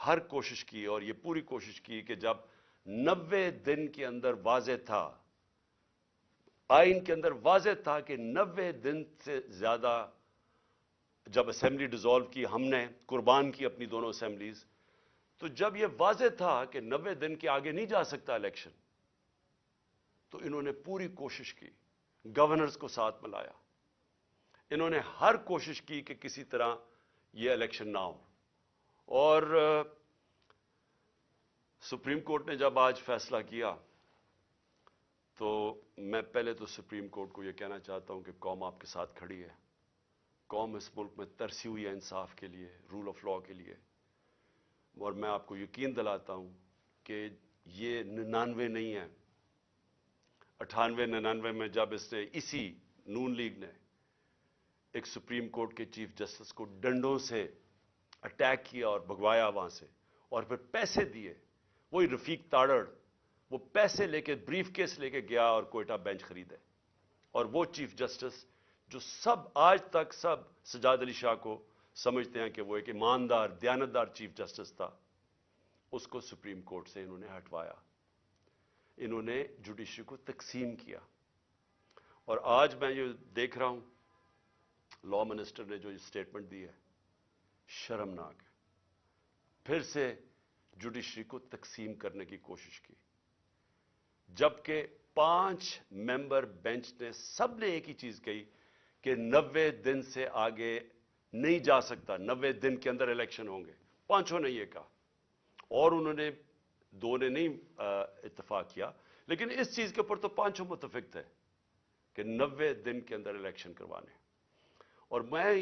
ہر کوشش کی اور یہ پوری کوشش کی کہ جب 90 دن کے اندر واضح تھا، آئین کے اندر واضح تھا کہ 90 دن سے زیادہ، جب اسمبلی ڈیزالو کی ہم نے، قربان کی اپنی دونوں اسمبلیز، تو جب یہ واضح تھا کہ 90 دن کے آگے نہیں جا سکتا الیکشن، تو انہوں نے پوری کوشش کی، گورنرز کو ساتھ ملایا، انہوں نے ہر کوشش کی کہ کسی طرح یہ الیکشن نہ ہو. اور سپریم کورٹ نے جب آج فیصلہ کیا تو میں پہلے تو سپریم کورٹ کو یہ کہنا چاہتا ہوں کہ قوم آپ کے ساتھ کھڑی ہے. قوم اس ملک میں ترسی ہوئی ہے انصاف کے لیے، رول آف لاء کے لیے، اور میں آپ کو یقین دلاتا ہوں کہ یہ 99 نہیں ہے. 98 99 میں جب اس نے، اسی نون لیگ نے ایک سپریم کورٹ کے چیف جسٹس کو ڈنڈوں سے اٹیک کیا اور بھگوایا وہاں سے، اور پھر پیسے دیے، وہی رفیق تاڑڑ وہ پیسے لے کے، بریف کیس لے کے گیا اور کوئٹہ بینچ خریدے. اور وہ چیف جسٹس جو سب آج تک سب سجاد علی شاہ کو سمجھتے ہیں کہ وہ ایک ایماندار دیانتدار چیف جسٹس تھا، اس کو سپریم کورٹ سے انہوں نے ہٹوایا. انہوں نے جوڈیشری کو تقسیم کیا. اور آج میں یہ دیکھ رہا ہوں لاء منسٹر نے جو یہ سٹیٹمنٹ دی ہے، شرمناک ہے. پھر سے جوڈیشری کو تقسیم کرنے کی کوشش کی، جبکہ 5 ممبر بینچ نے سب نے ایک ہی چیز کہی کہ 90 دن سے آگے نہیں جا سکتا، 90 دن کے اندر الیکشن ہوں گے. 5 نے یہ کہا، اور انہوں نے 2 نے نہیں اتفاق کیا، لیکن اس چیز کے اوپر تو 5 متفق تھے کہ 90 دن کے اندر الیکشن کروانے. اور میں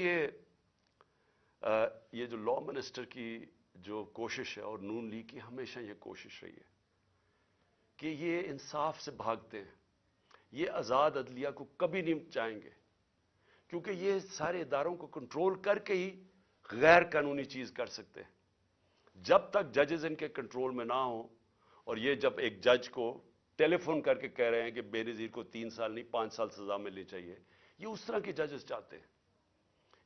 یہ جو لاء منسٹر کی جو کوشش ہے اور نون لیگ کی ہمیشہ یہ کوشش رہی ہے کہ یہ انصاف سے بھاگتے ہیں، یہ آزاد عدلیہ کو کبھی نہیں چاہیں گے، کیونکہ یہ سارے اداروں کو کنٹرول کر کے ہی غیر قانونی چیز کر سکتے ہیں. جب تک ججز ان کے کنٹرول میں نہ ہوں، اور یہ جب ایک جج کو ٹیلی فون کر کے کہہ رہے ہیں کہ بے نظیر کو 3 سال نہیں 5 سال سزا ملنی چاہیے، یہ اس طرح کے ججز چاہتے ہیں.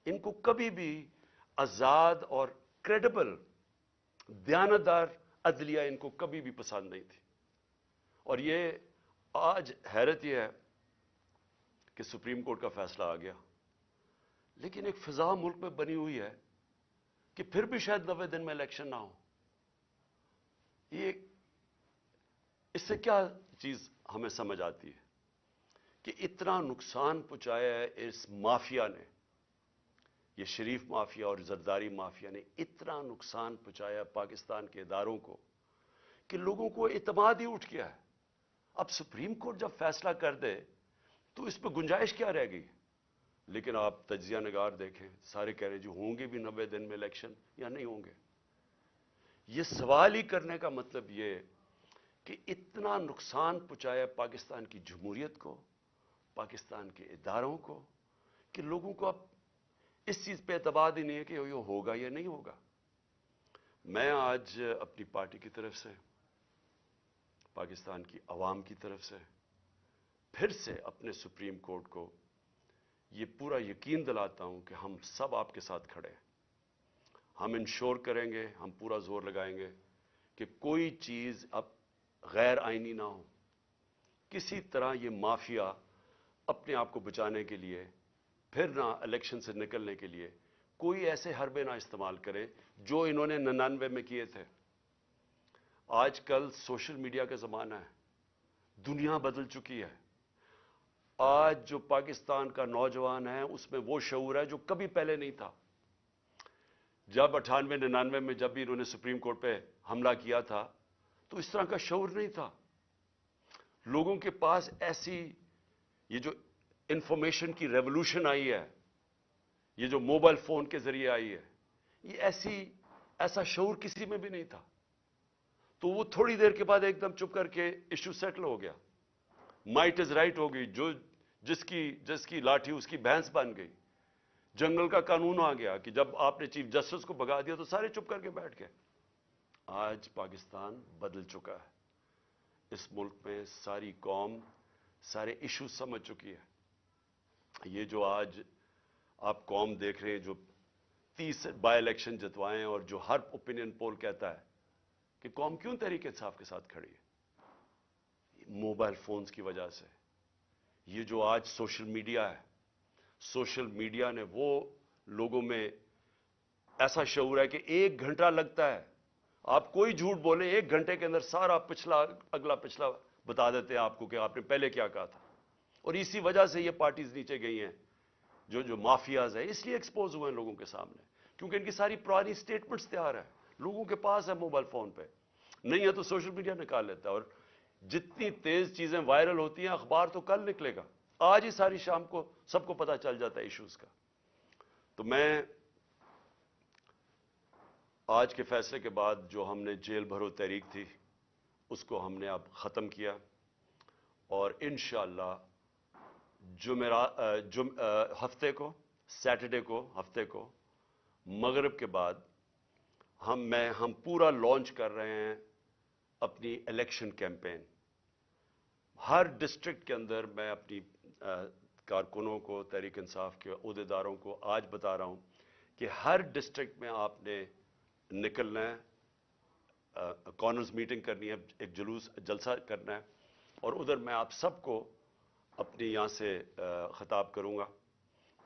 ان کو کبھی بھی آزاد اور کریڈیبل دیانتدار عدلیہ ان کو کبھی بھی پسند نہیں تھی. اور یہ آج حیرت یہ ہے کہ سپریم کورٹ کا فیصلہ آ گیا، لیکن ایک فضا ملک میں بنی ہوئی ہے کہ پھر بھی شاید 90 دن میں الیکشن نہ ہو. یہ اس سے کیا چیز ہمیں سمجھ آتی ہے کہ اتنا نقصان پہنچایا ہے اس مافیا نے، یہ شریف مافیا اور زرداری مافیا نے اتنا نقصان پہنچایا پاکستان کے اداروں کو کہ لوگوں کو اعتماد ہی اٹھ گیا ہے. اب سپریم کورٹ جب فیصلہ کر دے تو اس پہ گنجائش کیا رہ گئی؟ لیکن آپ تجزیہ نگار دیکھیں، سارے کہہ رہے جو ہوں گے بھی 90 دن میں الیکشن یا نہیں ہوں گے. یہ سوال ہی کرنے کا مطلب یہ کہ اتنا نقصان پہنچایا پاکستان کی جمہوریت کو، پاکستان کے اداروں کو، کہ لوگوں کو اب اس چیز پہ اعتماد ہی نہیں ہے کہ یہ ہوگا یا نہیں ہوگا. میں آج اپنی پارٹی کی طرف سے، پاکستان کی عوام کی طرف سے پھر سے اپنے سپریم کورٹ کو یہ پورا یقین دلاتا ہوں کہ ہم سب آپ کے ساتھ کھڑے ہیں. ہم انشور کریں گے، ہم پورا زور لگائیں گے کہ کوئی چیز اب غیر آئینی نہ ہو. کسی طرح یہ مافیا اپنے آپ کو بچانے کے لیے، پھر نہ الیکشن سے نکلنے کے لیے کوئی ایسے حربے نہ استعمال کرے جو انہوں نے 99 میں کیے تھے. آج کل سوشل میڈیا کا زمانہ ہے، دنیا بدل چکی ہے. آج جو پاکستان کا نوجوان ہے اس میں وہ شعور ہے جو کبھی پہلے نہیں تھا. جب 98 99 میں جب بھی انہوں نے سپریم کورٹ پہ حملہ کیا تھا تو اس طرح کا شعور نہیں تھا. لوگوں کے پاس ایسی یہ جو انفارمیشن کی ریولوشن آئی ہے، یہ جو موبائل فون کے ذریعے آئی ہے، یہ ایسا شعور کسی میں بھی نہیں تھا. تو وہ تھوڑی دیر کے بعد ایک دم چپ کر کے ایشو سیٹل ہو گیا. مائٹ از رائٹ ہو گئی، جس کی لاٹھی اس کی بھینس بن گئی. جنگل کا قانون آ گیا کہ جب آپ نے چیف جسٹس کو بھگا دیا تو سارے چپ کر کے بیٹھ گئے. آج پاکستان بدل چکا ہے. اس ملک میں ساری قوم سارے ایشو سمجھ چکی ہے. یہ جو آج آپ قوم دیکھ رہے ہیں جو 30 بائی الیکشن جتوائے اور جو ہر اوپینین پول کہتا ہے کہ قوم کیوں تحریک انصاف کے ساتھ کھڑی ہے؟ موبائل فونز کی وجہ سے. یہ جو آج سوشل میڈیا ہے، سوشل میڈیا نے وہ لوگوں میں ایسا شعور ہے کہ 1 گھنٹہ لگتا ہے، آپ کوئی جھوٹ بولیں 1 گھنٹے کے اندر سارا اگلا پچھلا بتا دیتے ہیں آپ کو کہ آپ نے پہلے کیا کہا تھا. اور اسی وجہ سے یہ پارٹیز نیچے گئی ہیں، جو مافیاز ہیں اس لیے ایکسپوز ہوئے ہیں لوگوں کے سامنے، کیونکہ ان کی ساری پرانی سٹیٹمنٹس تیار ہیں، لوگوں کے پاس ہے موبائل فون پہ. نہیں ہے تو سوشل میڈیا نکال لیتا ہے، اور جتنی تیز چیزیں وائرل ہوتی ہیں اخبار تو کل نکلے گا، آج ہی ساری شام کو سب کو پتا چل جاتا ہے ایشوز کا. تو میں آج کے فیصلے کے بعد جو ہم نے جیل بھرو تحریک تھی اس کو ہم نے اب ختم کیا، اور انشاءاللہ ہفتے کو سیٹرڈے کو ہفتے کو مغرب کے بعد ہم پورا لانچ کر رہے ہیں اپنی الیکشن کیمپین. ہر ڈسٹرکٹ کے اندر میں اپنی کارکنوں کو، تحریک انصاف کے عہدیداروں کو آج بتا رہا ہوں کہ ہر ڈسٹرکٹ میں آپ نے نکلنا ہے، کارنرز میٹنگ کرنی ہے، ایک جلسہ کرنا ہے، اور ادھر میں آپ سب کو اپنے یہاں سے خطاب کروں گا.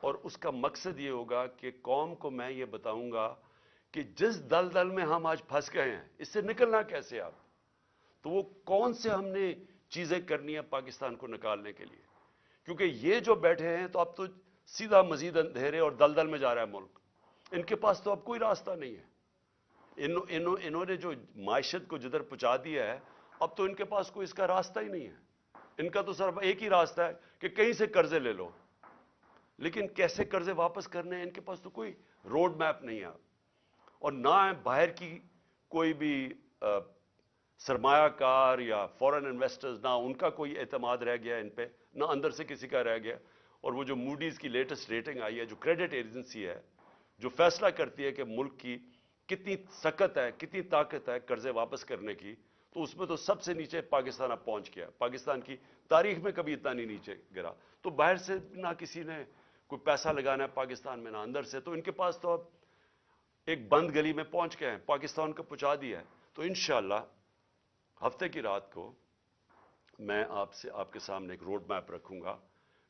اور اس کا مقصد یہ ہوگا کہ قوم کو میں یہ بتاؤں گا کہ جس دلدل میں ہم آج پھنس گئے ہیں اس سے نکلنا کیسے آپ، تو وہ کون سے ہم نے چیزیں کرنی ہیں پاکستان کو نکالنے کے لیے. کیونکہ یہ جو بیٹھے ہیں تو اب تو سیدھا مزید اندھیرے اور دلدل میں جا رہا ہے ملک، ان کے پاس تو اب کوئی راستہ نہیں ہے. انہوں نے جو معیشت کو جدھر پہنچا دیا ہے اب تو ان کے پاس کوئی اس کا راستہ ہی نہیں ہے. ان کا تو صرف ایک ہی راستہ ہے کہ کہیں سے قرضے لے لو، لیکن کیسے قرضے واپس کرنے ہیں ان کے پاس تو کوئی روڈ میپ نہیں ہے. اور نہ باہر کی کوئی بھی سرمایہ کار یا فورن انویسٹرز، نہ ان کا کوئی اعتماد رہ گیا ان پہ، نہ اندر سے کسی کا رہ گیا. اور وہ جو موڈیز کی لیٹسٹ ریٹنگ آئی ہے، جو کریڈٹ ایجنسی ہے جو فیصلہ کرتی ہے کہ ملک کی کتنی سکت ہے، کتنی طاقت ہے قرضے واپس کرنے کی، تو اس میں تو سب سے نیچے پاکستان اب پہنچ گیا. پاکستان کی تاریخ میں کبھی اتنا نہیں نیچے گرا. تو باہر سے نہ کسی نے کوئی پیسہ لگانا ہے پاکستان میں، نہ اندر سے، تو ان کے پاس تو اب ایک بند گلی میں پہنچ گئے ہیں، پاکستان کو پہنچا دیا ہے. تو انشاءاللہ ہفتے کی رات کو میں آپ کے سامنے ایک روڈ میپ رکھوں گا،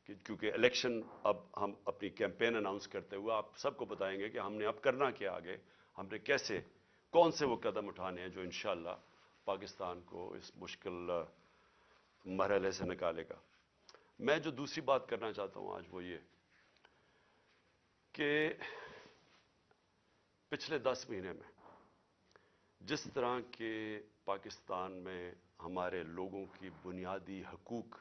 کیونکہ الیکشن اب ہم اپنی کیمپین اناؤنس کرتے ہوئے آپ سب کو بتائیں گے کہ ہم نے اب کرنا کیا، آگے ہم نے کیسے کون سے وہ قدم اٹھانے ہیں جو انشاءاللہ پاکستان کو اس مشکل مرحلے سے نکالے گا. میں جو دوسری بات کرنا چاہتا ہوں آج وہ یہ کہ پچھلے 10 مہینے میں جس طرح کے پاکستان میں ہمارے لوگوں کی بنیادی حقوق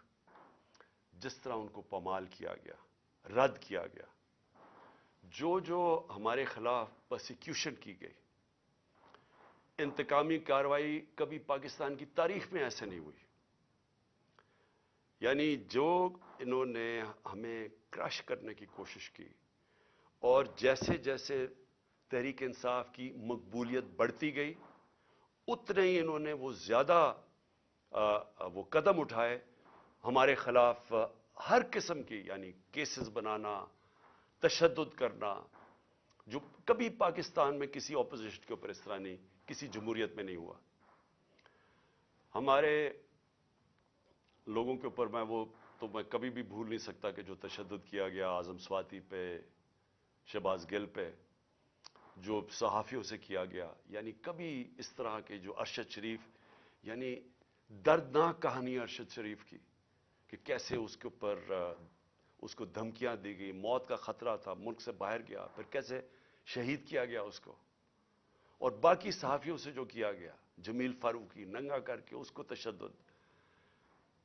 جس طرح ان کو پامال کیا گیا، رد کیا گیا، جو ہمارے خلاف پرسیکیوشن کی گئی، انتقامی کارروائی کبھی پاکستان کی تاریخ میں ایسے نہیں ہوئی. یعنی جو انہوں نے ہمیں کرش کرنے کی کوشش کی، اور جیسے جیسے تحریک انصاف کی مقبولیت بڑھتی گئی اتنے ہی انہوں نے وہ زیادہ وہ قدم اٹھائے ہمارے خلاف ہر قسم کی، یعنی کیسز بنانا، تشدد کرنا، جو کبھی پاکستان میں کسی اپوزیشن کے اوپر اس طرح نہیں، کسی جمہوریت میں نہیں ہوا. ہمارے لوگوں کے اوپر میں کبھی بھی بھول نہیں سکتا کہ جو تشدد کیا گیا اعظم سواتی پہ، شہباز گل پہ، جو صحافیوں سے کیا گیا، یعنی کبھی اس طرح کے جو ارشد شریف، یعنی دردناک کہانی ارشد شریف کی کہ کیسے اس کے اوپر اس کو دھمکیاں دی گئی، موت کا خطرہ تھا، ملک سے باہر گیا، پھر کیسے شہید کیا گیا اس کو، اور باقی صحافیوں سے جو کیا گیا، جمیل فاروقی ننگا کر کے اس کو تشدد،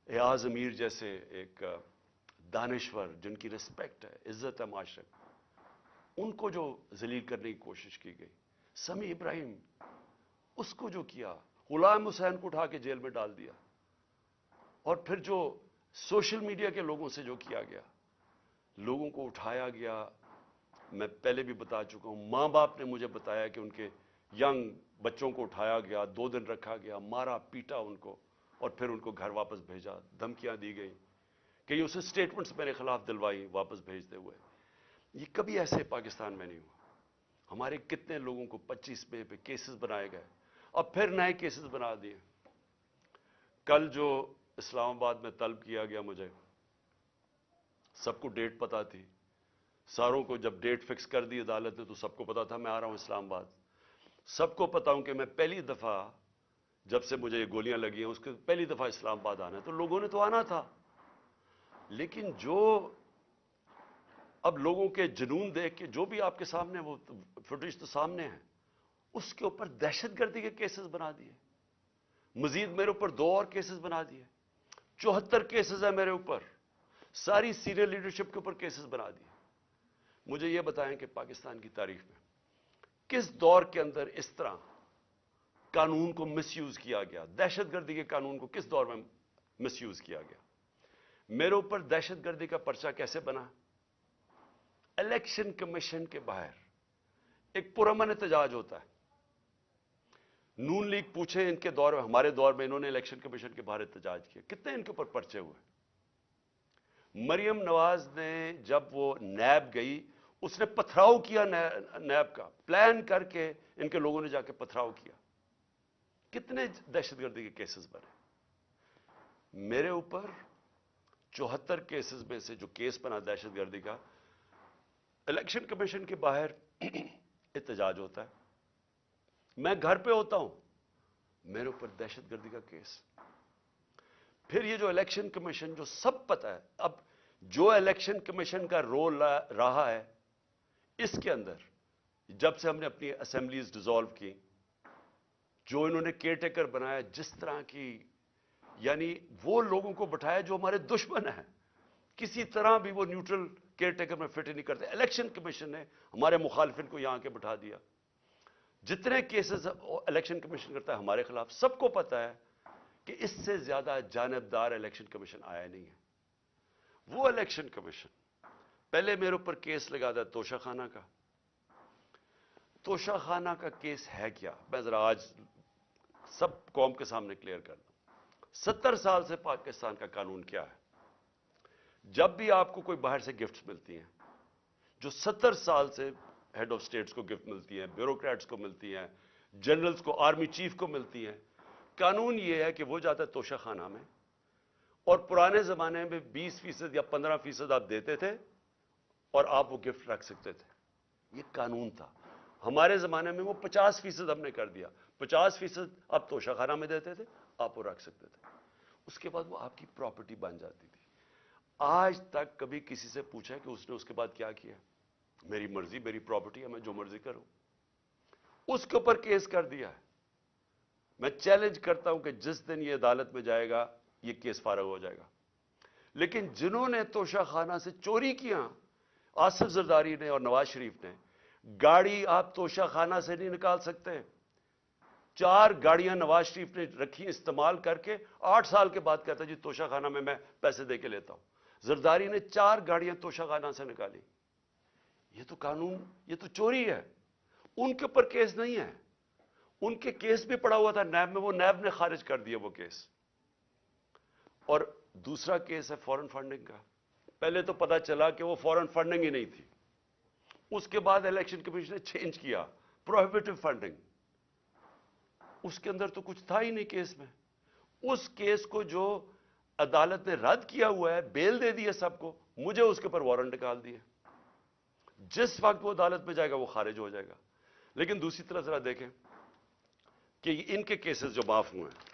ایاز امیر جیسے ایک دانشور جن کی ریسپیکٹ ہے، عزت ہے معاشرے میں، ان کو جو ذلیل کرنے کی کوشش کی گئی، سمیع ابراہیم اس کو جو کیا، غلام حسین کو اٹھا کے جیل میں ڈال دیا، اور پھر جو سوشل میڈیا کے لوگوں سے جو کیا گیا، لوگوں کو اٹھایا گیا. میں پہلے بھی بتا چکا ہوں، ماں باپ نے مجھے بتایا کہ ان کے ینگ بچوں کو اٹھایا گیا، 2 دن رکھا گیا، مارا پیٹا ان کو، اور پھر ان کو گھر واپس بھیجا، دھمکیاں دی گئیں، کئی اسے سٹیٹمنٹس میرے خلاف دلوائی واپس بھیجتے ہوئے. یہ کبھی ایسے پاکستان میں نہیں ہوا. ہمارے کتنے لوگوں کو 25 مئی پہ کیسز بنائے گئے، اب پھر نئے کیسز بنا دیے۔ کل جو اسلام آباد میں طلب کیا گیا مجھے، سب کو ڈیٹ پتا تھی، ساروں کو جب ڈیٹ فکس کر دی عدالت نے تو سب کو پتا تھا میں آ رہا ہوں اسلام آباد۔ سب کو پتا ہوں کہ میں پہلی دفعہ جب سے مجھے یہ گولیاں لگی ہیں اس کے پہلی دفعہ اسلام آباد آنا ہے، تو لوگوں نے تو آنا تھا، لیکن جو اب لوگوں کے جنون دیکھ کے جو بھی آپ کے سامنے وہ فوٹیج تو سامنے ہے، اس کے اوپر دہشت گردی کے کیسز بنا دیے، مزید میرے اوپر 2 اور کیسز بنا دیے، 74 کیسز ہیں میرے اوپر، ساری سینئر لیڈرشپ کے اوپر کیسز بنا دیے۔ مجھے یہ بتائیں کہ پاکستان کی تاریخ میں کس دور کے اندر اس طرح قانون کو مس یوز کیا گیا، دہشت گردی کے قانون کو کس دور میں مس یوز کیا گیا؟ میرے اوپر دہشت گردی کا پرچہ کیسے بنا؟ الیکشن کمیشن کے باہر ایک پرامن احتجاج ہوتا ہے۔ نون لیگ پوچھیں ان کے دور میں، ہمارے دور میں انہوں نے الیکشن کمیشن کے باہر احتجاج کیا، کتنے ان کے اوپر پرچے ہوئے؟ مریم نواز نے جب وہ نیب گئی، اس نے پتھراؤ کیا نیب کا، پلان کر کے ان کے لوگوں نے جا کے پتھراؤ کیا، کتنے دہشت گردی کے کیسز بنے؟ میرے اوپر 74 کیسز میں سے جو کیس بنا دہشت گردی کا، الیکشن کمیشن کے باہر احتجاج ہوتا ہے، میں گھر پہ ہوتا ہوں، میرے اوپر دہشت گردی کا کیس۔ پھر یہ جو الیکشن کمیشن جو سب پتا ہے، اب جو الیکشن کمیشن کا رول رہا ہے اس کے اندر، جب سے ہم نے اپنی اسمبلیز ڈیزالو کی، جو انہوں نے کیئر ٹیکر بنایا، جس طرح کی یعنی وہ لوگوں کو بٹھایا جو ہمارے دشمن ہیں، کسی طرح بھی وہ نیوٹرل کیئر ٹیکر میں فٹ نہیں کرتے، الیکشن کمیشن نے ہمارے مخالفین کو یہاں کے بٹھا دیا۔ جتنے کیسز الیکشن کمیشن کرتا ہے ہمارے خلاف، سب کو پتا ہے کہ اس سے زیادہ جانبدار الیکشن کمیشن آیا نہیں ہے۔ وہ الیکشن کمیشن پہلے میرے اوپر کیس لگا تھا توشہ خانہ کا۔ توشہ خانہ کا کیس ہے کیا، میں ذرا آج سب قوم کے سامنے کلیئر کر دوں۔ 70 سال سے پاکستان کا قانون کیا ہے؟ جب بھی آپ کو کوئی باہر سے گفٹس ملتی ہیں، جو 70 سال سے ہیڈ آف سٹیٹس کو گفٹ ملتی ہیں، بیوروکریٹس کو ملتی ہیں، جنرلز کو، آرمی چیف کو ملتی ہیں، قانون یہ ہے کہ وہ جاتا ہے توشہ خانہ میں، اور پرانے زمانے میں 20% یا 15% آپ دیتے تھے اور آپ وہ گفٹ رکھ سکتے تھے، یہ قانون تھا۔ ہمارے زمانے میں وہ 50% ہم نے کر دیا، 50% آپ توشہ خانہ میں دیتے تھے، آپ وہ رکھ سکتے تھے، اس کے بعد وہ آپ کی پراپرٹی بن جاتی تھی۔ آج تک کبھی کسی سے پوچھا کہ اس نے اس کے بعد کیا کیا؟ میری مرضی، میری پراپرٹی ہے، میں جو مرضی کروں۔ اس کے اوپر کیس کر دیا ہے۔ میں چیلنج کرتا ہوں کہ جس دن یہ عدالت میں جائے گا یہ کیس فارغ ہو جائے گا۔ لیکن جنہوں نے توشہ خانہ سے چوری کیا، آصف زرداری نے اور نواز شریف نے، گاڑی آپ توشہ خانہ سے نہیں نکال سکتے۔ 4 گاڑیاں نواز شریف نے رکھی استعمال کر کے، 8 سال کے بعد کہتا جی توشہ خانہ میں پیسے دے کے لیتا ہوں۔ زرداری نے 4 گاڑیاں توشہ خانہ سے نکالی۔ یہ تو قانون، یہ تو چوری ہے۔ ان کے اوپر کیس نہیں ہے، ان کے کیس بھی پڑا ہوا تھا نیب میں، وہ نیب نے خارج کر دیا وہ کیس۔ اور دوسرا کیس ہے فورن فنڈنگ کا۔ پہلے تو پتا چلا کہ وہ فورن فنڈنگ ہی نہیں تھی، اس کے بعد الیکشن کمیشن نے چینج کیا، پروہیبٹیو فنڈنگ، اس کے اندر تو کچھ تھا ہی نہیں کیس میں۔ اس کیس کو جو عدالت نے رد کیا ہوا ہے، بیل دے دی ہے سب کو، مجھے اس کے اوپر وارنٹ نکال دیے، جس وقت وہ عدالت میں جائے گا وہ خارج ہو جائے گا۔ لیکن دوسری طرف ذرا دیکھیں کہ ان کے کیسز جو معاف ہوئے ہیں،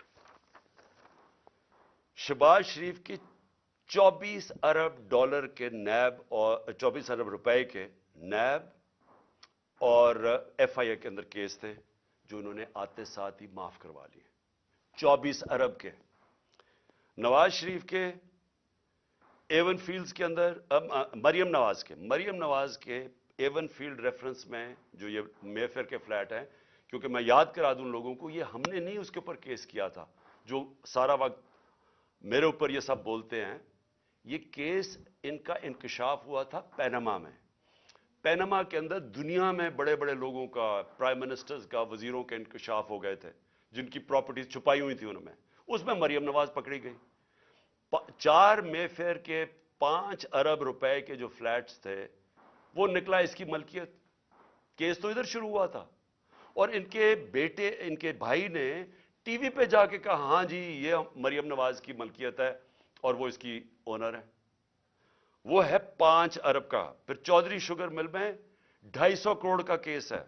شہباز شریف کی 24 ارب ڈالر کے نیب اور 24 ارب روپے کے نیب اور ایف آئی اے کے اندر کیس تھے جو انہوں نے آتے ساتھ ہی معاف کروا لیے، 24 ارب کے۔ نواز شریف کے ایون فیلڈز کے اندر، مریم نواز کے ایون فیلڈ ریفرنس میں جو یہ مے فیئر کے فلیٹ ہیں، کیونکہ میں یاد کرا دوں لوگوں کو، یہ ہم نے نہیں اس کے اوپر کیس کیا تھا جو سارا وقت میرے اوپر یہ سب بولتے ہیں۔ یہ کیس ان کا انکشاف ہوا تھا پینما میں۔ پینما کے اندر دنیا میں بڑے بڑے لوگوں کا، پرائم منسٹرز کا، وزیروں کے انکشاف ہو گئے تھے جن کی پراپرٹیز چھپائی ہوئی تھی ان میں، اس میں مریم نواز پکڑی گئی۔ 4 مے فیئر کے 5 ارب روپے کے جو فلیٹس تھے وہ نکلا اس کی ملکیت۔ کیس تو ادھر شروع ہوا تھا، اور ان کے بیٹے، ان کے بھائی نے ٹی وی پہ جا کے کہا ہاں جی یہ مریم نواز کی ملکیت ہے اور وہ اس کی اونر ہے. وہ ہے 5 ارب کا. پھر چودھری شوگر مل میں 250 کروڑ کا کیس ہے.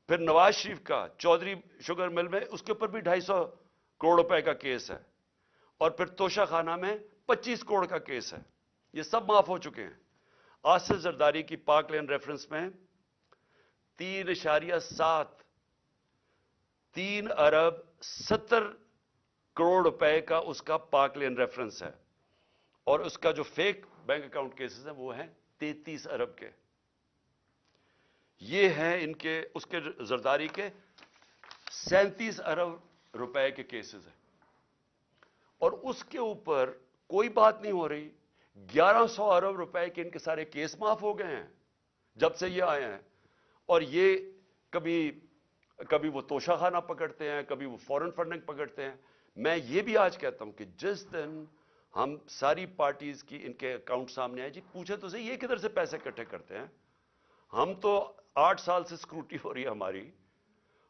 پھر نواز شریف کا چودھری شوگر مل میں اس کے اوپر بھی 250 کروڑ روپے کا کیس ہے. اور پھر توشہ خانہ میں 25 کروڑ کا کیس ہے. یہ سب معاف ہو چکے ہیں. آصف زرداری کی پاک لین ریفرنس میں 3.7 3 ارب 70 کروڑ روپے کا اس کا پاک لین ریفرنس ہے. اور اس کا جو فیک بینک اکاؤنٹ کیسز ہیں وہ ہیں 33 ارب کے. یہ ہیں ان کے، اس کے زرداری کے 37 ارب روپے کے کیسز ہیں. اور اس کے اوپر کوئی بات نہیں ہو رہی. 1100 ارب روپے کے ان کے سارے کیس معاف ہو گئے ہیں جب سے یہ آئے ہیں. اور یہ کبھی وہ توشہ خانہ پکڑتے ہیں، کبھی وہ فورن فنڈنگ پکڑتے ہیں. میں یہ بھی آج کہتا ہوں کہ جس دن ہم ساری پارٹیز کی ان کے اکاؤنٹ سامنے آئے، جی پوچھے تو صحیح یہ کدھر سے پیسے اکٹھے کرتے ہیں. ہم تو 8 سال سے اسکروٹی ہو رہی ہے ہماری.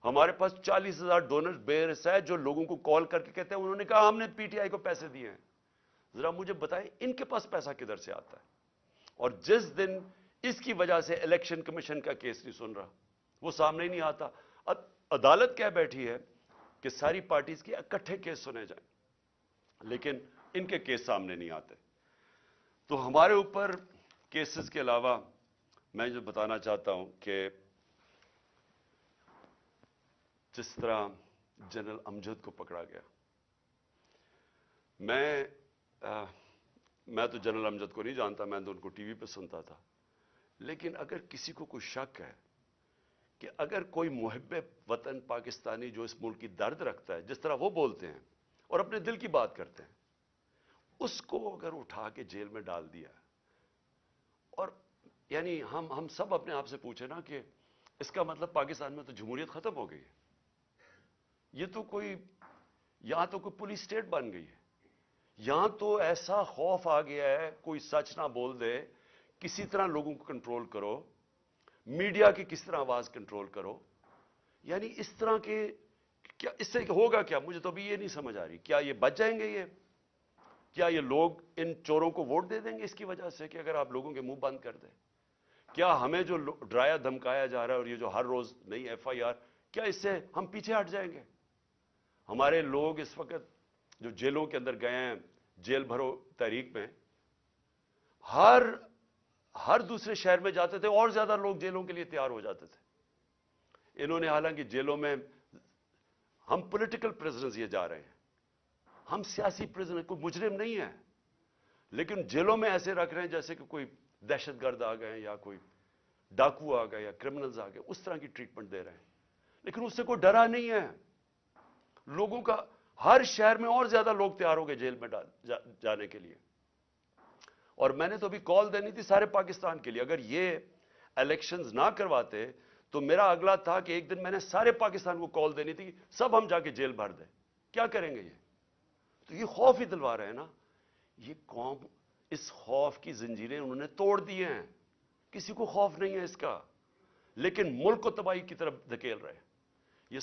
ہمارے پاس 40,000 ڈونر بیرس ہے جو لوگوں کو کال کر کے کہتے ہیں انہوں نے کہا ہم نے پی ٹی آئی کو پیسے دیے ہیں. ذرا مجھے بتائیں ان کے پاس پیسہ کدھر سے آتا ہے. اور جس دن اس کی وجہ سے الیکشن کمیشن کا کیس نہیں سن رہا، وہ سامنے ہی نہیں آتا. عدالت کہہ بیٹھی ہے کہ ساری پارٹیز کے اکٹھے کیس سنے جائیں، لیکن ان کے کیس سامنے نہیں آتے. تو ہمارے اوپر کیسز کے علاوہ میں جو بتانا چاہتا ہوں کہ جس طرح جنرل امجد کو پکڑا گیا، میں تو جنرل امجد کو نہیں جانتا، میں تو ان کو ٹی وی پہ سنتا تھا. لیکن اگر کسی کو کوئی شک ہے کہ اگر کوئی محب وطن پاکستانی جو اس ملک کی درد رکھتا ہے، جس طرح وہ بولتے ہیں اور اپنے دل کی بات کرتے ہیں، اس کو اگر اٹھا کے جیل میں ڈال دیا، اور یعنی ہم سب اپنے آپ سے پوچھیں نا کہ اس کا مطلب پاکستان میں تو جمہوریت ختم ہو گئی ہے. یہ تو کوئی، یہاں تو کوئی پولیس اسٹیٹ بن گئی ہے. یہاں تو ایسا خوف آ گیا ہے کوئی سچ نہ بول دے، کسی طرح لوگوں کو کنٹرول کرو، میڈیا کی کس طرح آواز کنٹرول کرو. یعنی اس طرح کے کیا اس سے ہوگا کیا؟ مجھے تو ابھی یہ نہیں سمجھ آ رہی. کیا یہ بچ جائیں گے؟ کیا یہ لوگ ان چوروں کو ووٹ دے دیں گے اس کی وجہ سے کہ اگر آپ لوگوں کے منہ بند کر دیں؟ کیا ہمیں جو ڈرایا دھمکایا جا رہا ہے اور یہ جو ہر روز نئی ایف آئی آر، کیا اس سے ہم پیچھے ہٹ جائیں گے؟ ہمارے لوگ اس وقت جو جیلوں کے اندر گئے ہیں، جیل بھرو تحریک میں، ہر دوسرے شہر میں جاتے تھے اور زیادہ لوگ جیلوں کے لیے تیار ہو جاتے تھے. انہوں نے حالانکہ جیلوں میں، ہم پولیٹیکل پرزنرز یہ جا رہے ہیں، ہم سیاسی پرزنر، کوئی مجرم نہیں ہے، لیکن جیلوں میں ایسے رکھ رہے ہیں جیسے کہ کوئی دہشت گرد آ گئے یا کوئی ڈاکو آ گئے یا کرمنلز آ گئے، اس طرح کی ٹریٹمنٹ دے رہے ہیں. لیکن اس سے کوئی ڈرا نہیں ہے. لوگوں کا ہر شہر میں اور زیادہ لوگ تیار ہو گئے جیل میں جانے کے لیے. اور میں نے تو ابھی کال دینی تھی سارے پاکستان کے لیے. اگر یہ الیکشنز نہ کرواتے تو میرا اگلا تھا کہ ایک دن میں نے سارے پاکستان کو کال دینی تھی، سب ہم جا کے جیل بھر دیں. کیا کریں گے یہ؟ تو یہ خوف ہی دلوا رہے ہیں نا. یہ قوم اس خوف کی زنجیریں انہوں نے توڑ دی ہیں. کسی کو خوف نہیں ہے اس کا، لیکن ملک کو تباہی کی طرف دھکیل رہے ہیں. یہ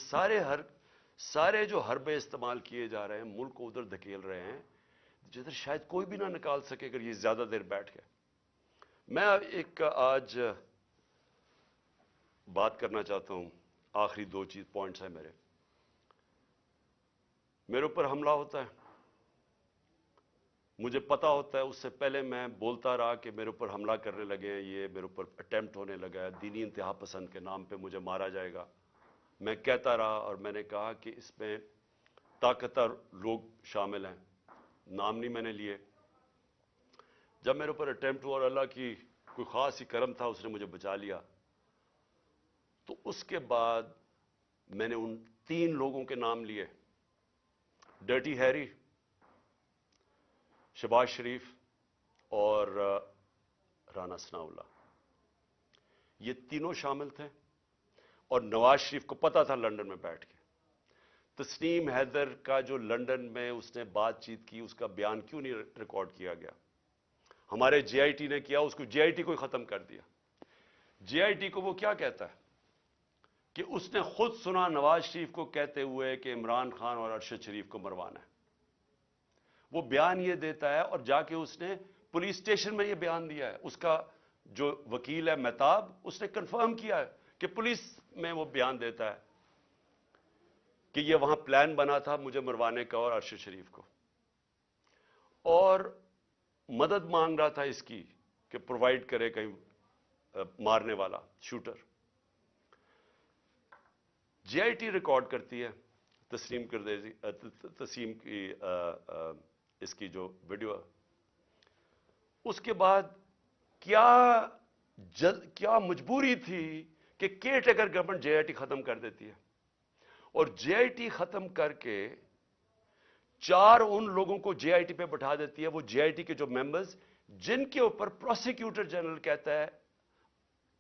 سارے جو حربے استعمال کیے جا رہے ہیں ملک کو ادھر دھکیل رہے ہیں جدھر شاید کوئی بھی نہ نکال سکے اگر یہ زیادہ دیر بیٹھ گئے. میں ایک آج بات کرنا چاہتا ہوں، آخری 2 پوائنٹس ہیں میرے اوپر حملہ ہوتا ہے، مجھے پتا ہوتا ہے، اس سے پہلے میں بولتا رہا کہ میرے اوپر حملہ کرنے لگے ہیں، یہ میرے اوپر اٹیمپٹ ہونے لگا ہے، دینی انتہا پسند کے نام پہ مجھے مارا جائے گا. میں کہتا رہا اور میں نے کہا کہ اس میں طاقتور لوگ شامل ہیں، نام نہیں میں نے لیے. جب میرے اوپر اٹیمپٹ ہوا اور اللہ کی کوئی خاص ہی کرم تھا، اس نے مجھے بچا لیا، تو اس کے بعد میں نے ان 3 لوگوں کے نام لیے: ڈرٹی ہیری، شہباز شریف اور رانا ثناء اللہ. یہ تینوں شامل تھے. اور نواز شریف کو پتا تھا لندن میں بیٹھ کے. تسنیم حیدر کا جو لندن میں اس نے بات چیت کی، اس کا بیان کیوں نہیں ریکارڈ کیا گیا؟ ہمارے جے آئی ٹی نے کیا، اس کو جے آئی ٹی کو ہی ختم کر دیا. JIT کو وہ کیا کہتا ہے کہ اس نے خود سنا نواز شریف کو کہتے ہوئے کہ عمران خان اور ارشد شریف کو مروانا ہے. وہ بیان یہ دیتا ہے اور جا کے اس نے پولیس اسٹیشن میں یہ بیان دیا ہے. اس کا جو وکیل ہے مہتاب, اس نے کنفرم کیا ہے کہ پولیس میں وہ بیان دیتا ہے کہ یہ وہاں پلان بنا تھا مجھے مروانے کا اور ارشد شریف کو, اور مدد مانگ رہا تھا اس کی کہ پرووائڈ کرے کہیں مارنے والا شوٹر. JIT ریکارڈ کرتی ہے تسیم کی اس کی جو ویڈیو ہے. اس کے بعد کیا مجبوری تھی کہ کیئر ٹیکر گورنمنٹ JIT ختم کر دیتی ہے, اور JIT ختم کر کے 4 ان لوگوں کو JIT پہ بٹھا دیتی ہے, وہ JIT کے جو ممبرز جن کے اوپر پروسیکیوٹر جنرل کہتا ہے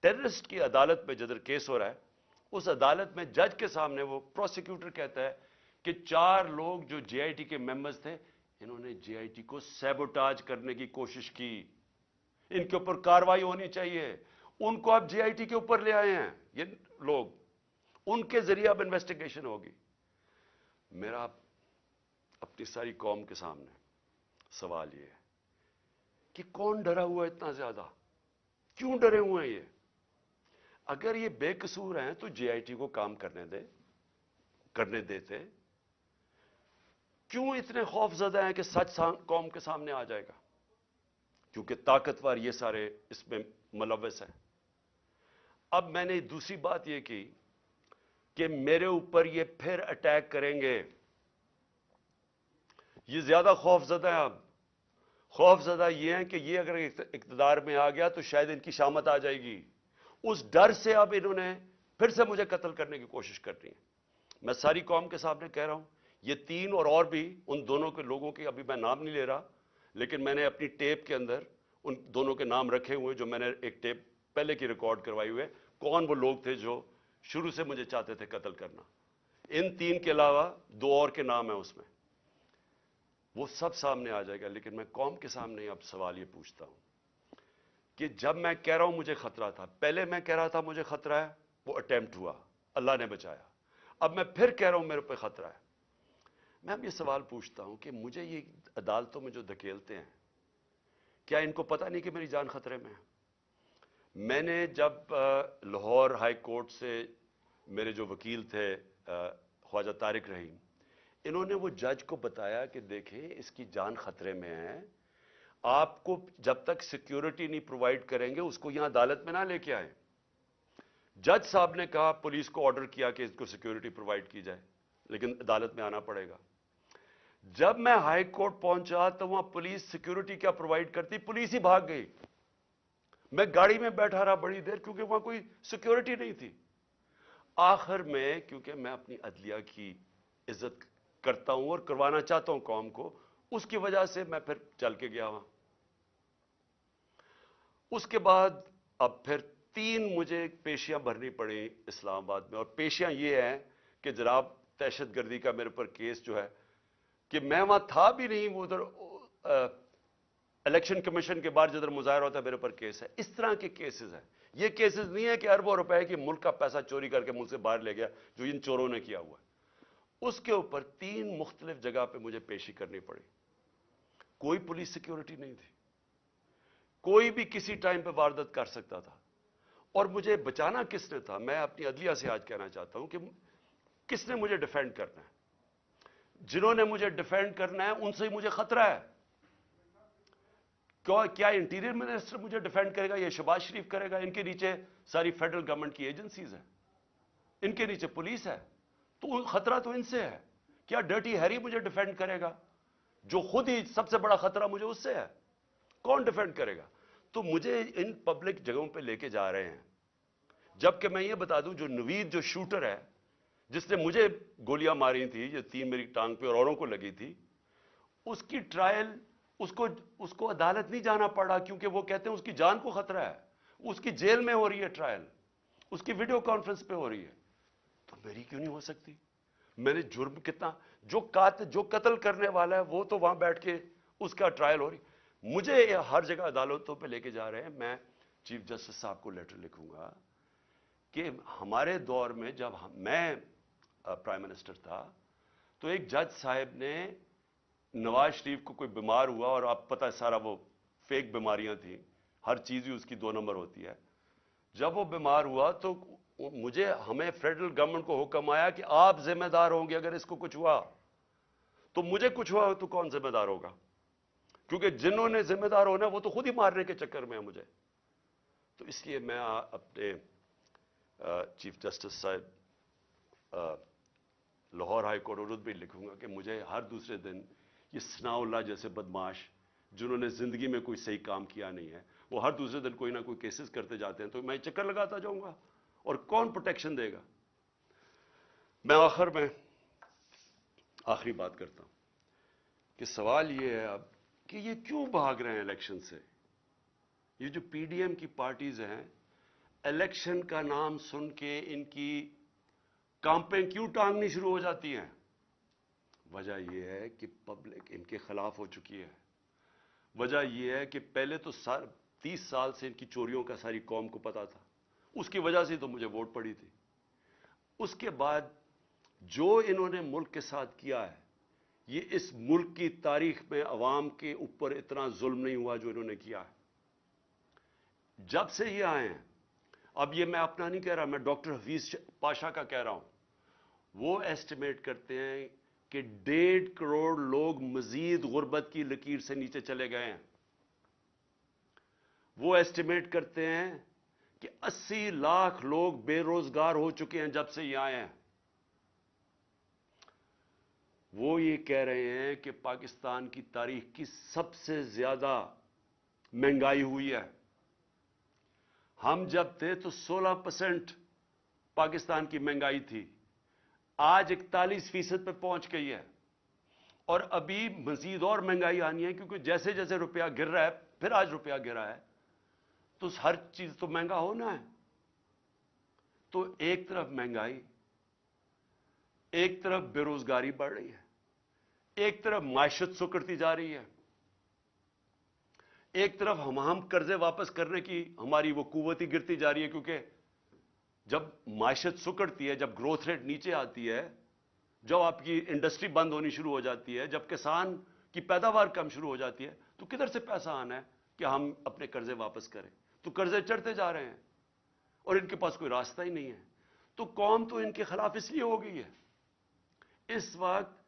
ٹیررسٹ کی عدالت میں جدھر کیس ہو رہا ہے, اس عدالت میں جج کے سامنے وہ پروسیکیوٹر کہتا ہے کہ 4 لوگ جو JIT کے ممبرز تھے انہوں نے JIT کو سیبوٹاج کرنے کی کوشش کی, ان کے اوپر کارروائی ہونی چاہیے. ان کو آپ JIT کے اوپر لے آئے ہیں یہ لوگ, ان کے ذریعے اب انویسٹیگیشن ہوگی. میرا اپنی ساری قوم کے سامنے سوال یہ ہے کہ کون ڈرا ہوا ہے اتنا زیادہ؟ کیوں ڈرے ہوئے ہیں یہ؟ اگر یہ بے قصور ہیں تو JIT کو کام کرنے دیتے. کیوں اتنے خوف زدہ ہیں کہ سچ قوم کے سامنے آ جائے گا؟ کیونکہ طاقتور یہ سارے اس میں ملوث ہیں. اب میں نے دوسری بات یہ کی کہ میرے اوپر یہ پھر اٹیک کریں گے. یہ زیادہ خوف زدہ ہیں. اب خوف زدہ یہ ہیں کہ یہ اگر اقتدار میں آ گیا تو شاید ان کی شامت آ جائے گی. اس ڈر سے اب انہوں نے پھر سے مجھے قتل کرنے کی کوشش کرنی ہے. میں ساری قوم کے سامنے کہہ رہا ہوں, یہ 3 اور بھی ان دونوں کے لوگوں کے ابھی میں نام نہیں لے رہا, لیکن میں نے اپنی ٹیپ کے اندر ان دونوں کے نام رکھے ہوئے جو میں نے ایک ٹیپ پہلے کی ریکارڈ کروائی ہوئے, کون وہ لوگ تھے جو شروع سے مجھے چاہتے تھے قتل کرنا. ان 3 کے علاوہ 2 اور کے نام ہیں اس میں, وہ سب سامنے آ جائے گا. لیکن میں قوم کے سامنے اب سوال یہ پوچھتا ہوں کہ جب میں کہہ رہا ہوں مجھے خطرہ تھا, پہلے میں کہہ رہا تھا مجھے خطرہ ہے, وہ اٹیمپٹ ہوا, اللہ نے بچایا. اب میں پھر کہہ رہا ہوں میرے پہ خطرہ ہے. میں اب یہ سوال پوچھتا ہوں کہ مجھے یہ عدالتوں میں جو دھکیلتے ہیں, کیا ان کو پتہ نہیں کہ میری جان خطرے میں ہے؟ میں نے جب لاہور ہائی کورٹ سے میرے جو وکیل تھے خواجہ طارق رحیم, انہوں نے وہ جج کو بتایا کہ دیکھیں اس کی جان خطرے میں ہے, آپ کو جب تک سیکیورٹی نہیں پرووائڈ کریں گے اس کو یہاں عدالت میں نہ لے کے آئیں. جج صاحب نے کہا, پولیس کو آرڈر کیا کہ اس کو سیکیورٹی پرووائڈ کی جائے, لیکن عدالت میں آنا پڑے گا. جب میں ہائی کورٹ پہنچا تو وہاں پولیس سیکیورٹی کیا پرووائڈ کرتی, پولیس ہی بھاگ گئی. میں گاڑی میں بیٹھا رہا بڑی دیر کیونکہ وہاں کوئی سیکیورٹی نہیں تھی. آخر میں کیونکہ میں اپنی عدلیہ کی عزت کرتا ہوں اور کروانا چاہتا ہوں قوم کو, اس کی وجہ سے میں پھر چل کے گیا وہاں. اس کے بعد اب پھر 3 مجھے پیشیاں بھرنی پڑی اسلام آباد میں, اور پیشیاں یہ ہیں کہ جناب دہشت گردی کا میرے پر کیس جو ہے کہ میں وہاں تھا بھی نہیں, وہ ادھر الیکشن کمیشن کے بعد جدھر مظاہرہ ہوتا ہے میرے پر کیس ہے. اس طرح کے کیسز ہیں. یہ کیسز نہیں ہے کہ اربوں روپے کی ملک کا پیسہ چوری کر کے ملک سے باہر لے گیا جو ان چوروں نے کیا ہوا ہے. اس کے اوپر 3 مختلف جگہ پہ مجھے پیشی کرنی پڑی. کوئی پولیس سیکیورٹی نہیں تھی, کوئی بھی کسی ٹائم پہ واردات کر سکتا تھا. اور مجھے بچانا کس نے تھا؟ میں اپنی عدلیہ سے آج کہنا چاہتا ہوں کہ کس نے مجھے ڈیفینڈ کرنا ہے؟ جنہوں نے مجھے ڈیفینڈ کرنا ہے ان سے ہی مجھے خطرہ ہے. کیا انٹیریئر منسٹر مجھے ڈیفینڈ کرے گا یا شہباز شریف کرے گا؟ ان کے نیچے ساری فیڈرل گورنمنٹ کی ایجنسیز ہیں, ان کے نیچے پولیس ہے, تو خطرہ تو ان سے ہے. کیا ڈرٹی ہیری مجھے ڈیفینڈ کرے گا جو خود ہی سب سے بڑا خطرہ مجھے اس سے ہے؟ کون ڈیفینڈ کرے گا؟ تو مجھے ان پبلک جگہوں پہ لے کے جا رہے ہیں, جبکہ میں یہ بتا دوں جو نوید جو شوٹر ہے جس نے مجھے گولیاں ماری تھی, یہ 3 میری ٹانگ پہ اور اوروں کو لگی تھی, اس کی ٹرائل اس کو عدالت نہیں جانا پڑا کیونکہ وہ کہتے ہیں اس کی جان کو خطرہ ہے. اس کی جیل میں ہو رہی ہے ٹرائل, اس کی ویڈیو کانفرنس پہ ہو رہی ہے. تو میری کیوں نہیں ہو سکتی؟ میں نے جرم کتنا, جو قتل کرنے والا ہے وہ تو وہاں بیٹھ کے اس کا ٹرائل ہو رہی. مجھے ہر جگہ عدالتوں پہ لے کے جا رہے ہیں. میں چیف جسٹس صاحب کو لیٹر لکھوں گا کہ ہمارے دور میں جب میں پرائم منسٹر تھا تو ایک جج صاحب نے نواز شریف کو کوئی بیمار ہوا، اور آپ پتہ ہے سارا وہ فیک بیماریاں تھیں، ہر چیز ہی اس کی 2 نمبر ہوتی ہے. جب وہ بیمار ہوا تو ہمیں فیڈرل گورنمنٹ کو حکم آیا کہ آپ ذمہ دار ہوں گے اگر اس کو کچھ ہوا. تو مجھے کچھ ہوا تو کون ذمہ دار ہوگا؟ کیونکہ جنہوں نے ذمہ دار ہونا وہ تو خود ہی مارنے کے چکر میں ہے مجھے. تو اس لیے میں اپنے چیف جسٹس صاحب لاہور ہائی کورٹ اردو بھی لکھوں گا کہ مجھے ہر دوسرے دن یہ ثناء اللہ جیسے بدماش جنہوں نے زندگی میں کوئی صحیح کام کیا نہیں ہے، وہ ہر دوسرے دن کوئی نہ کوئی کیسز کرتے جاتے ہیں، تو میں چکر لگاتا جاؤں گا اور کون پروٹیکشن دے گا؟ میں آخر میں آخری بات کرتا ہوں کہ سوال یہ ہے اب کہ یہ کیوں بھاگ رہے ہیں الیکشن سے؟ یہ جو پی ڈی ایم کی پارٹیز ہیں، الیکشن کا نام سن کے ان کی کامپیں کیوں ٹانگنی شروع ہو جاتی ہیں؟ وجہ یہ ہے کہ پبلک ان کے خلاف ہو چکی ہے. وجہ یہ ہے کہ پہلے تو 30 سال سے ان کی چوریوں کا ساری قوم کو پتا تھا، اس کی وجہ سے تو مجھے ووٹ پڑی تھی. اس کے بعد جو انہوں نے ملک کے ساتھ کیا ہے، یہ اس ملک کی تاریخ میں عوام کے اوپر اتنا ظلم نہیں ہوا جو انہوں نے کیا ہے. جب سے یہ آئے ہیں، اب یہ میں اپنا نہیں کہہ رہا، میں ڈاکٹر حفیظ پاشا کا کہہ رہا ہوں، وہ ایسٹیمیٹ کرتے ہیں کہ 1.5 کروڑ لوگ مزید غربت کی لکیر سے نیچے چلے گئے ہیں. وہ ایسٹیمیٹ کرتے ہیں کہ 80 لاکھ لوگ بے روزگار ہو چکے ہیں جب سے یہ آئے ہیں. وہ یہ کہہ رہے ہیں کہ پاکستان کی تاریخ کی سب سے زیادہ مہنگائی ہوئی ہے. ہم جب تھے تو 16% پاکستان کی مہنگائی تھی، آج 41% پہ پہنچ گئی ہے، اور ابھی مزید اور مہنگائی آنی ہے، کیونکہ جیسے جیسے روپیہ گر رہا ہے، پھر آج روپیہ گرا ہے، تو ہر چیز تو مہنگا ہونا ہے. تو ایک طرف مہنگائی، ایک طرف بے روزگاری بڑھ رہی ہے، ایک طرف معیشت سکڑتی جا رہی ہے، ایک طرف ہم قرضے واپس کرنے کی ہماری وہ قوت ہی گرتی جا رہی ہے. کیونکہ جب معیشت سکڑتی ہے، جب گروتھ ریٹ نیچے آتی ہے، جب آپ کی انڈسٹری بند ہونی شروع ہو جاتی ہے، جب کسان کی پیداوار کم شروع ہو جاتی ہے، تو کدھر سے پیسہ آنا ہے کہ ہم اپنے قرضے واپس کریں؟ تو قرضے چڑھتے جا رہے ہیں اور ان کے پاس کوئی راستہ ہی نہیں ہے. تو قوم تو ان کے خلاف اس لیے ہو گئی ہے. اس وقت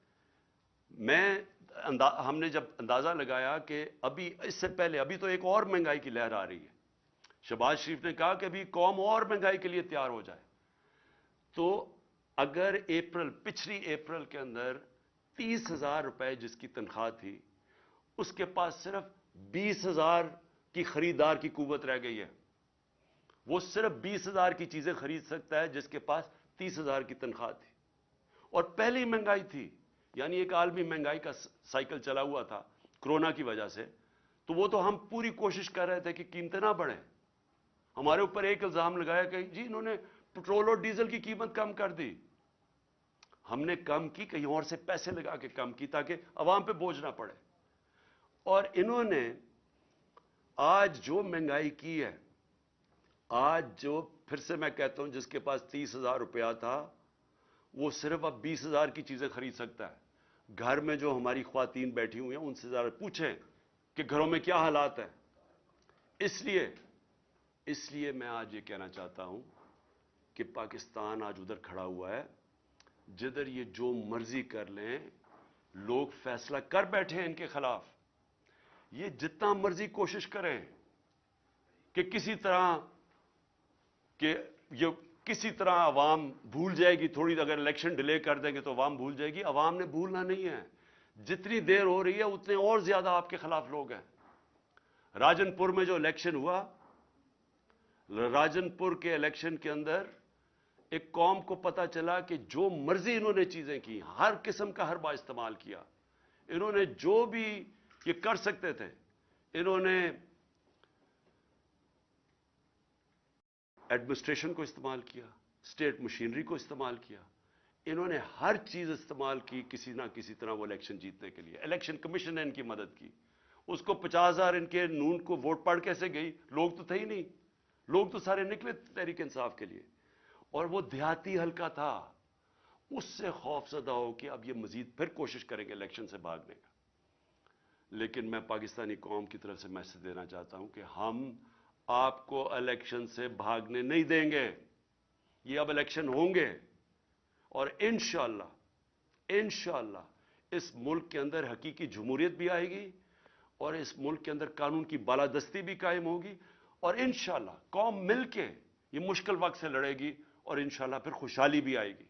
ہم نے جب اندازہ لگایا کہ ابھی اس سے پہلے ابھی تو ایک اور مہنگائی کی لہر آ رہی ہے، شہباز شریف نے کہا کہ ابھی قوم اور مہنگائی کے لیے تیار ہو جائے. تو اگر پچھلی اپریل کے اندر 30,000 روپے جس کی تنخواہ تھی، اس کے پاس صرف 20,000 کی خریدار کی قوت رہ گئی ہے. وہ صرف 20,000 کی چیزیں خرید سکتا ہے جس کے پاس 30,000 کی تنخواہ تھی. اور پہلی مہنگائی تھی، یعنی ایک عالمی مہنگائی کا سائیکل چلا ہوا تھا کرونا کی وجہ سے. تو وہ تو ہم پوری کوشش کر رہے تھے کہ قیمتیں نہ بڑھیں. ہمارے اوپر ایک الزام لگایا کہ جی انہوں نے پٹرول اور ڈیزل کی قیمت کم کر دی. ہم نے کم کی، کہیں اور سے پیسے لگا کے کم کی تاکہ عوام پہ بوجھ نہ پڑے. اور انہوں نے آج جو مہنگائی کی ہے، آج جو پھر سے میں کہتا ہوں جس کے پاس 30,000 روپیہ تھا وہ صرف اب 20,000 کی چیزیں خرید سکتا ہے. گھر میں جو ہماری خواتین بیٹھی ہوئی ہیں ان سے ذرا پوچھیں کہ گھروں میں کیا حالات ہیں. اس لیے میں آج یہ کہنا چاہتا ہوں کہ پاکستان آج ادھر کھڑا ہوا ہے جدھر یہ جو مرضی کر لیں، لوگ فیصلہ کر بیٹھے ہیں ان کے خلاف. یہ جتنا مرضی کوشش کریں کہ کسی طرح عوام بھول جائے گی، تھوڑی اگر الیکشن ڈیلے کر دیں گے تو عوام بھول جائے گی. عوام نے بھولنا نہیں ہے. جتنی دیر ہو رہی ہے اتنے اور زیادہ آپ کے خلاف لوگ ہیں. راجن پور میں جو الیکشن ہوا، راجن پور کے الیکشن کے اندر ایک قوم کو پتا چلا کہ جو مرضی انہوں نے چیزیں کی، ہر قسم کا حربہ استعمال کیا، انہوں نے جو بھی یہ کر سکتے تھے، انہوں نے ایڈمنسٹریشن کو استعمال کیا، اسٹیٹ مشینری کو استعمال کیا، انہوں نے ہر چیز استعمال کی کسی نہ کسی طرح وہ الیکشن جیتنے کے لیے. الیکشن کمیشن نے ان کی مدد کی. اس کو 50,000 ان کے نون کو ووٹ پڑ کیسے گئی؟ لوگ تو تھے ہی نہیں. لوگ تو سارے نکلے تحریک انصاف کے لیے، اور وہ دیہاتی حلقہ تھا، اس سے خوف زدہ ہو کہ اب یہ مزید پھر کوشش کریں گے الیکشن سے بھاگنے کا۔ لیکن میں پاکستانی قوم کی طرف سے میسج دینا چاہتا ہوں کہ ہم آپ کو الیکشن سے بھاگنے نہیں دیں گے۔ یہ اب الیکشن ہوں گے، اور انشاءاللہ اس ملک کے اندر حقیقی جمہوریت بھی آئے گی، اور اس ملک کے اندر قانون کی بالادستی بھی قائم ہوگی، اور انشاءاللہ قوم مل کے یہ مشکل وقت سے لڑے گی، اور انشاءاللہ پھر خوشحالی بھی آئے گی۔